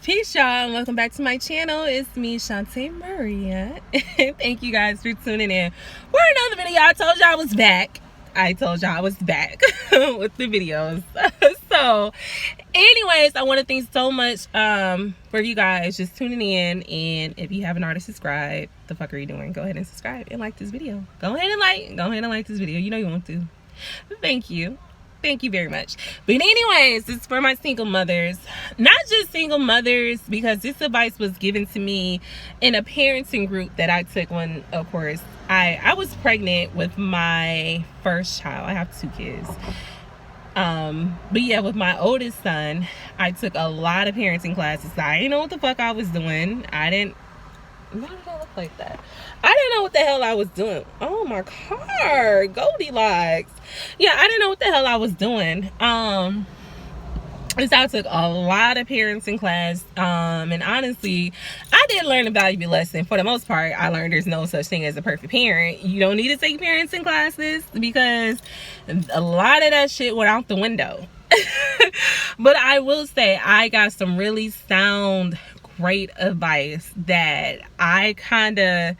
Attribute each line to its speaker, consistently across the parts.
Speaker 1: Peace, y'all, and welcome back to my channel. It's me, Shante Maria. Thank you guys for tuning in for another video. I told y'all I was back. With the videos. So, anyways, I want to thank so much for you guys just tuning in. And if you haven't already subscribed, the fuck are you doing? Go ahead and subscribe and like this video. Go ahead and like this video. You know you want to. Thank you. Thank you very much. But anyways, it's for my single mothers. Not just single mothers, because this advice was given to me in a parenting group that I took when, of course, I was pregnant with my first child. I have 2 kids. But yeah, with my oldest son, I took a lot of parenting classes. I didn't know what the fuck I was doing. Why did I look like that? I didn't know what the hell I was doing. Oh, my car. Goldilocks. Yeah, I didn't know what the hell I was doing. And so I took a lot of parenting class. And honestly, I did learn a valuable lesson. For the most part, I learned there's no such thing as a perfect parent. You don't need to take parenting classes because a lot of that shit went out the window. But I will say I got some really sound, great advice that I kind of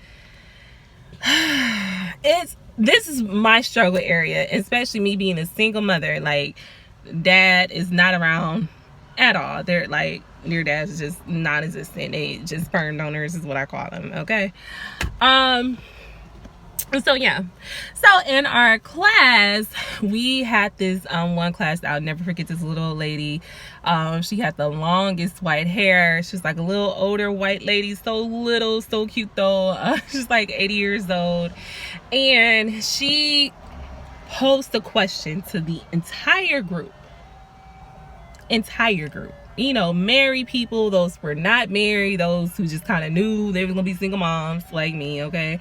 Speaker 1: this is my struggle area, especially me being a single mother. Like, dad is not around at all. They're like, your dad's just non-existent. They just burn donors is what I call them. Okay. So yeah, so in our class we had this one class that I'll never forget. This little old lady, she had the longest white hair. She's like a little older white lady, so little, so cute though. She's like 80 years old, and she posed a question to the entire group, you know, married people, those who were not married, those who just kind of knew they were gonna be single moms like me. Okay.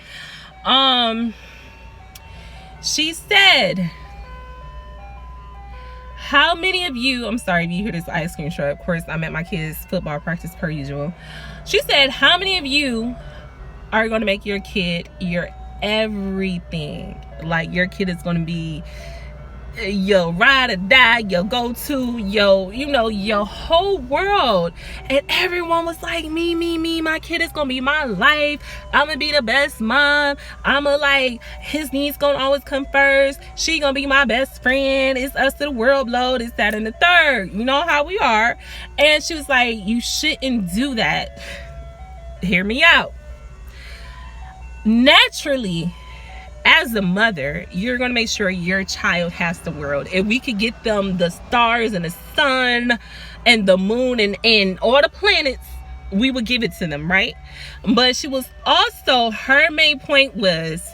Speaker 1: She said, how many of you, I'm sorry if you hear this ice cream truck, of course I'm at my kids' football practice per usual. She said, how many of you are going to make your kid your everything? Like, your kid is going to be your ride or die, your go-to, you know, your whole world. And everyone was like, me, my kid is gonna be my life. I'm gonna be the best mom. like, his needs gonna always come first. She gonna be my best friend. It's us to the world, blow, this, that, and the third. You know how we are. And she was like, you shouldn't do that. Hear me out. Naturally, as a mother, you're going to make sure your child has the world. If we could get them the stars and the sun and the moon and all the planets, we would give it to them, right? But she was also, her main point was,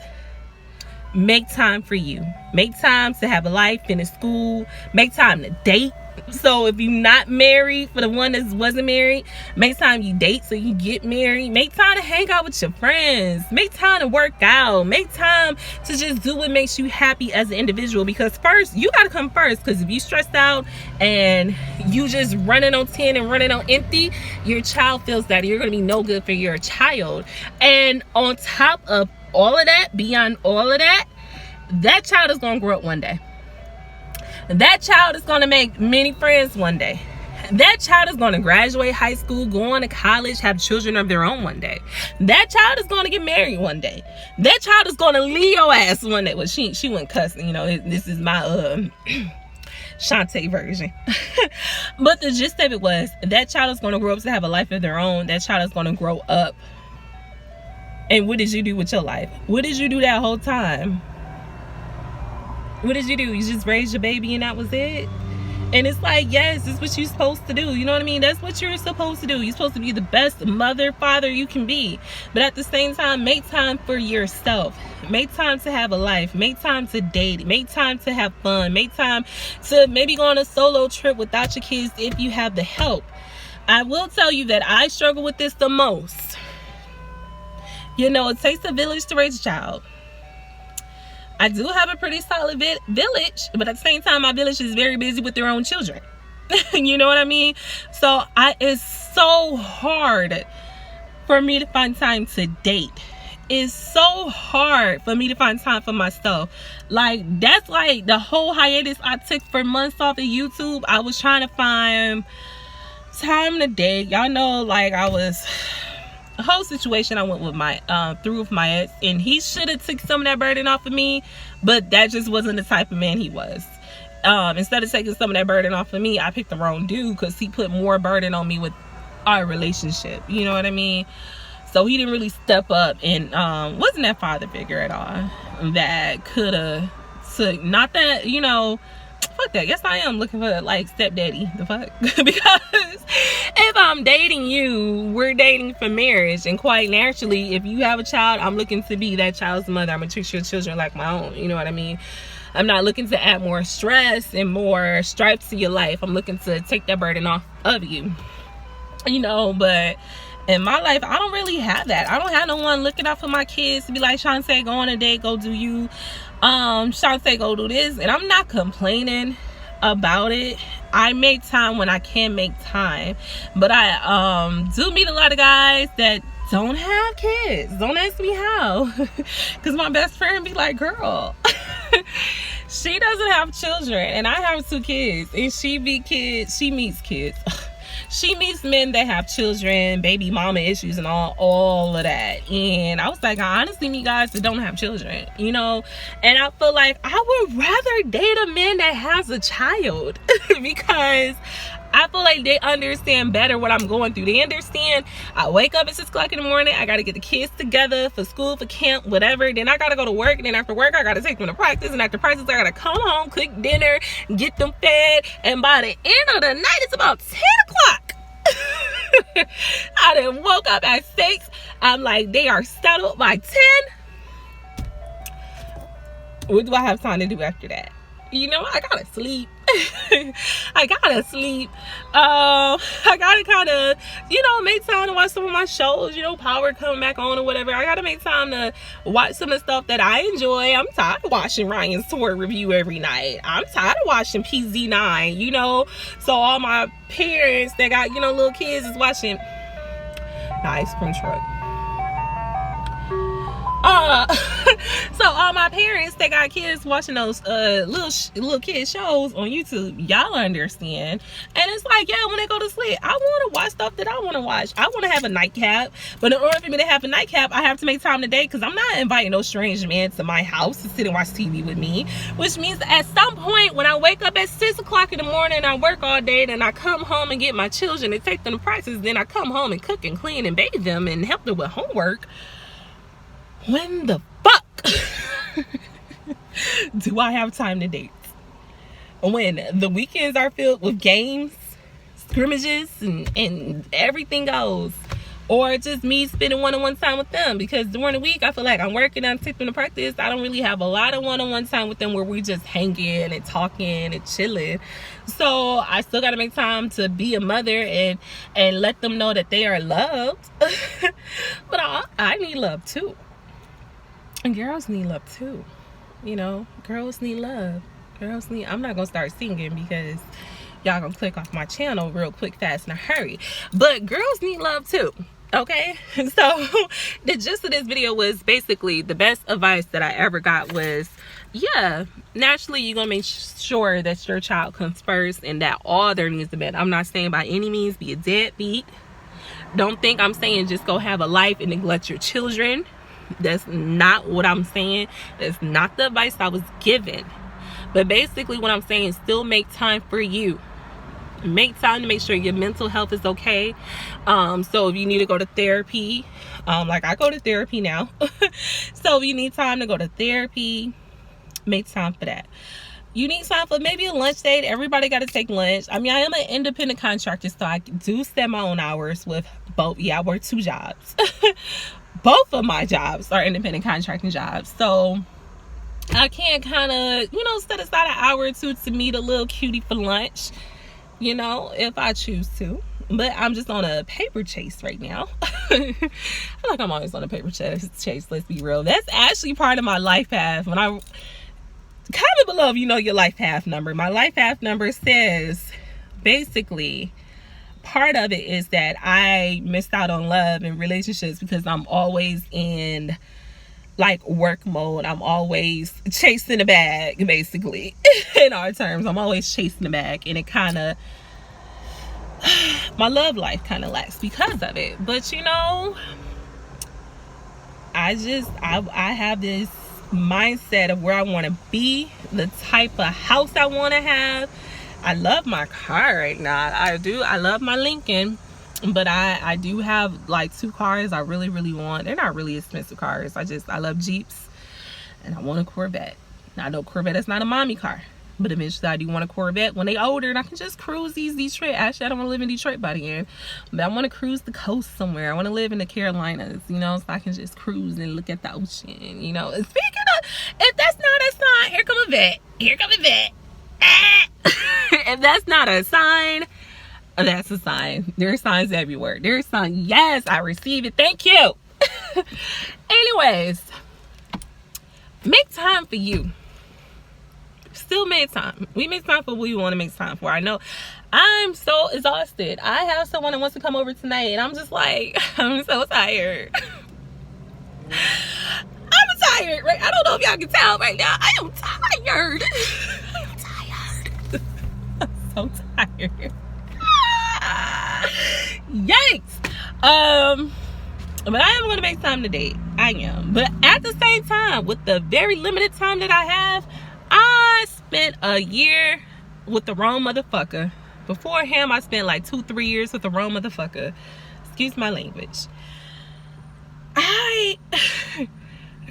Speaker 1: make time for you. Make time to have a life, finish school, make time to date. So if you're not married, for the one that wasn't married, make time you date so you get married. Make time to hang out with your friends. Make time to work out. Make time to just do what makes you happy as an individual. Because first, you got to come first. Because if you stressed out and you just running on 10 and running on empty, your child feels that you're going to be no good for your child. And on top of all of that, beyond all of that, that child is going to grow up one day. That child is going to make many friends one day. That child is going to graduate high school, go on to college, have children of their own one day. That child is going to get married one day. That child is going to leave your ass one day. Well, she went cussing, you know. This is my Shante version. But the gist of it was, that child is going to grow up to have a life of their own. That child is going to grow up. And what did you do with your life? What did you do that whole time? What did you do? You just raised your baby and that was it? And it's like, yes, this is what you're supposed to do. You know what I mean? That's what you're supposed to do. You're supposed to be the best mother, father you can be. But at the same time, make time for yourself. Make time to have a life. Make time to date. Make time to have fun. Make time to maybe go on a solo trip without your kids if you have the help. I will tell you that I struggle with this the most. You know, it takes a village to raise a child. I do have a pretty solid village, but at the same time, my village is very busy with their own children. You know what I mean? So it's so hard for me to find time to date. It's so hard for me to find time for myself. Like, that's like the whole hiatus I took for months off of YouTube. I was trying to find time to date. Y'all know, like, I was a whole situation I went with my through with my ex, and he should have took some of that burden off of me, but that just wasn't the type of man he was. Instead of taking some of that burden off of me, I picked the wrong dude because he put more burden on me with our relationship. You know what I mean? So he didn't really step up, and wasn't that father figure at all that could have took, not that, you know, fuck that. Yes, I am looking for, like, stepdaddy. The fuck? Because if I'm dating you, we're dating for marriage, and quite naturally, if you have a child, I'm looking to be that child's mother. I'm gonna treat your children like my own. You know what I mean? I'm not looking to add more stress and more stripes to your life. I'm looking to take that burden off of you. You know, but in my life, I don't really have that. I don't have no one looking out for my kids to be like, Shante, go on a date, go do you. Shante, go do this. And I'm not complaining about it. I make time when I can make time. But I do meet a lot of guys that don't have kids. Don't ask me how. Because my best friend be like, girl, she doesn't have children. And I have 2 kids. And she meets kids. She meets men that have children, baby mama issues, and all of that. And I was like, I honestly meet guys that don't have children, you know. And I feel like I would rather date a man that has a child because I feel like they understand better what I'm going through. They understand I wake up at 6 o'clock in the morning. I got to get the kids together for school, for camp, whatever. Then I got to go to work. And then after work, I got to take them to practice. And after practice, I got to come home, cook dinner, get them fed. And by the end of the night, it's about 10 o'clock. I done woke up at 6. I'm like, they are settled by 10. What do I have time to do after that? You know, I gotta sleep. I gotta sleep. I gotta kind of, you know, make time to watch some of my shows, you know, Power coming back on or whatever. I gotta make time to watch some of the stuff that I enjoy. I'm tired of watching Ryan's tour review every night. I'm tired of watching PZ9, you know. So all my parents that got, you know, little kids is watching the ice cream truck. So all my parents that got kids watching those little kid shows on YouTube, y'all understand. And it's like, yeah, when they go to sleep, I want to watch stuff that I want to watch. I want to have a nightcap, but in order for me to have a nightcap, I have to make time today, because I'm not inviting no strange man to my house to sit and watch TV with me. Which means that at some point when I wake up at 6 o'clock in the morning, I work all day, then I come home and get my children and take them to practice, then I come home and cook and clean and bathe them and help them with homework. When the fuck do I have time to date? When the weekends are filled with games, scrimmages, and everything goes. Or just me spending one-on-one time with them. Because during the week, I feel like I'm working and taking them to practice. I don't really have a lot of one-on-one time with them where we just hanging and talking and chilling. So I still got to make time to be a mother and let them know that they are loved. But I need love too. And girls need love too. You know, girls need love. I'm not gonna start singing because y'all gonna click off my channel real quick, fast, in a hurry. But girls need love too. Okay? So the gist of this video was basically the best advice that I ever got was, yeah, naturally you're gonna make sure that your child comes first and that all there needs to be. I'm not saying by any means be a deadbeat. Don't think I'm saying just go have a life and neglect your children. That's not what I'm saying. That's not the advice I was given. But basically what I'm saying is still make time for you. Make time to make sure your mental health is okay. So if you need to go to therapy, like I go to therapy now. So if you need time to go to therapy, make time for that. You need time for maybe a lunch date. Everybody got to take lunch. I mean, I am an independent contractor, so I do set my own hours with both. Yeah, I work 2 jobs. Both of my jobs are independent contracting jobs. So I can't kind of, you know, set aside an hour or 2 to meet a little cutie for lunch, you know, if I choose to. But I'm just on a paper chase right now. I feel like I'm always on a paper chase, let's be real. That's actually part of my life path. When I comment below if you know your life path number. My life path number says basically part of it is that I missed out on love and relationships because I'm always in like work mode. I'm always chasing the bag, basically. In our terms, I'm always chasing the bag, and it kind of my love life kind of lacks because of it. But you know, I have this mindset of where I want to be, the type of house I want to have. I love my car right now. I do. I love my Lincoln, but I do have like 2 cars I really want. They're not really expensive cars. I love Jeeps, and I want a Corvette. Now, I know Corvette is not a mommy car, but eventually I do want a Corvette when they older and I can just cruise these Detroit. Actually, I don't want to live in Detroit by the end, but I want to cruise the coast somewhere. I want to live in the Carolinas, you know, so I can just cruise and look at the ocean, you know. And speaking of, if that's not a sign, here come a vet. Here come a vet. If that's not a sign, that's a sign. There are signs everywhere. There are signs. Yes, I receive it. Thank you. Anyways, make time for you. Still made time. We make time for what we want to make time for. I know I'm so exhausted. I have someone that wants to come over tonight, and I'm just like, I'm so tired. I'm tired, right? I don't know if y'all can tell right now. I am tired. I am tired. I'm so tired. Yikes. But I am going to make time to date. I am. But at the same time, with the very limited time that I have, I spent a year with the wrong motherfucker. Before him, I spent like 2-3 years with the wrong motherfucker. Excuse my language.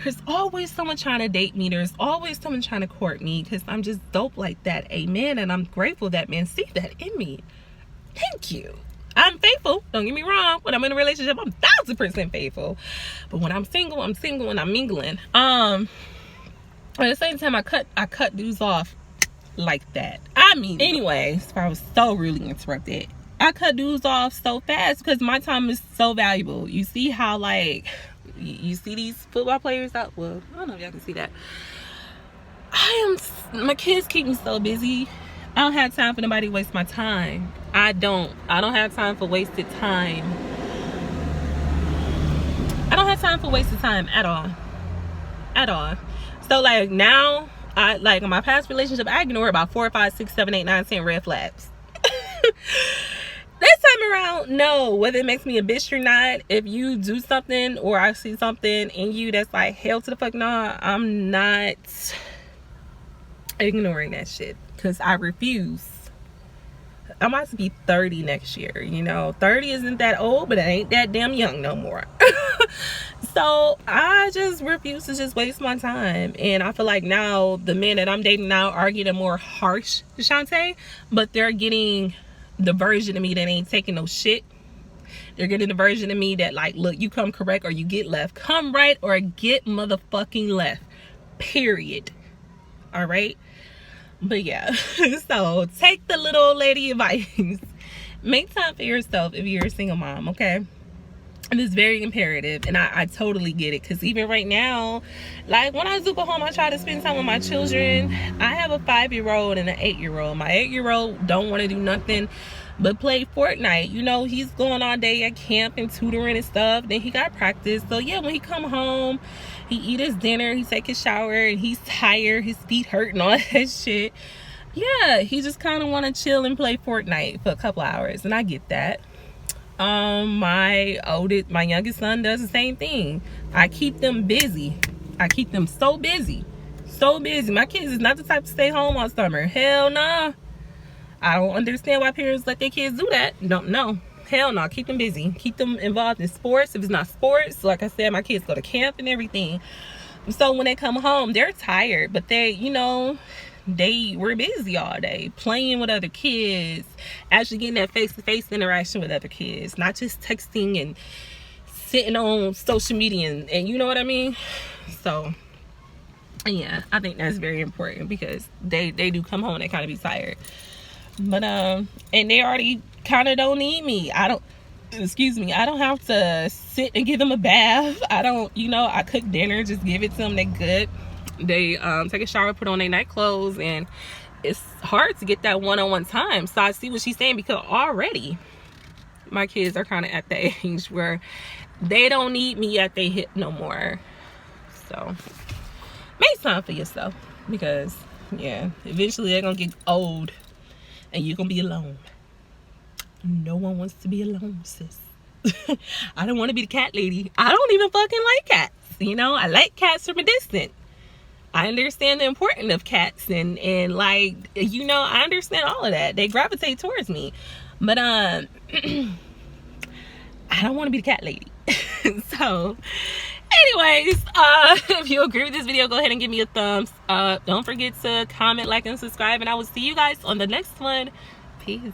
Speaker 1: There's always someone trying to date me. There's always someone trying to court me because I'm just dope like that. Amen. And I'm grateful that men see that in me. Thank you. I'm faithful. Don't get me wrong. When I'm in a relationship, I'm 1000% faithful. But when I'm single and I'm mingling. At the same time, I cut dudes off like that. I mean, anyways, I was so rudely interrupted. I cut dudes off so fast because my time is so valuable. You see how, like, you see these football players out? Well, I don't know if y'all can see that. My kids keep me so busy. I don't have time for nobody to waste my time. I don't have time for wasted time. I don't have time for wasted time at all. At all. So like now, like in my past relationship, I ignore about 4, 5, 6, 7, 8, 9, 10 red flags. This time around, no. Whether it makes me a bitch or not, if you do something or I see something in you that's like hell to the fuck no, I'm not ignoring that shit because I refuse. I'm about to be 30 next year, you know. 30 isn't that old, but I ain't that damn young no more. So I just refuse to just waste my time. And I feel like now the men that I'm dating now are getting more harsh, Shante, but they're getting the version of me that ain't taking no shit. They're getting the version of me that like, look, you come correct or you get left. Come right or get motherfucking left. Period. All right. But yeah, so take the little old lady advice. Make time for yourself if you're a single mom, okay? And it's very imperative, and I totally get it, because even right now, like when I zoop home, I try to spend time with my children. I have a 5-year-old and an 8-year-old. My 8-year-old don't want to do nothing but play Fortnite. You know, he's going all day at camp and tutoring and stuff. Then he got practice. So yeah, when he come home, he eat his dinner, he take his shower, and he's tired, his feet hurt and all that shit. Yeah, he just kind of want to chill and play Fortnite for a couple hours, and I get that. My youngest son does the same thing. I keep them busy. I keep them so busy. My kids is not the type to stay home all summer. Hell nah. I don't understand why parents let their kids do that. Don't know. Hell no. Keep them busy. Keep them involved in sports. If it's not sports, like I said, my kids go to camp and everything. So when they come home, they're tired, but they, you know, we're busy all day playing with other kids, actually getting that face-to-face interaction with other kids, not just texting and sitting on social media and you know what I mean. So yeah, I think that's very important because they do come home and they kind of be tired, but and they already kind of don't need me. I don't have to sit and give them a bath. I cook dinner, just give it to them, they good. They take a shower, put on their night clothes, and it's hard to get that one-on-one time. So I see what she's saying, because already my kids are kind of at the age where they don't need me at their hip no more. So make time for yourself, because yeah, eventually they're gonna get old and you're gonna be alone. No one wants to be alone, sis. I don't want to be the cat lady. I don't even fucking like cats. You know, I like cats from a distance. I understand the importance of cats and like, you know, I understand all of that. They gravitate towards me. But I don't want to be the cat lady. So anyways, if you agree with this video, go ahead and give me a thumbs up. Don't forget to comment, like, and subscribe, and I will see you guys on the next one. Peace.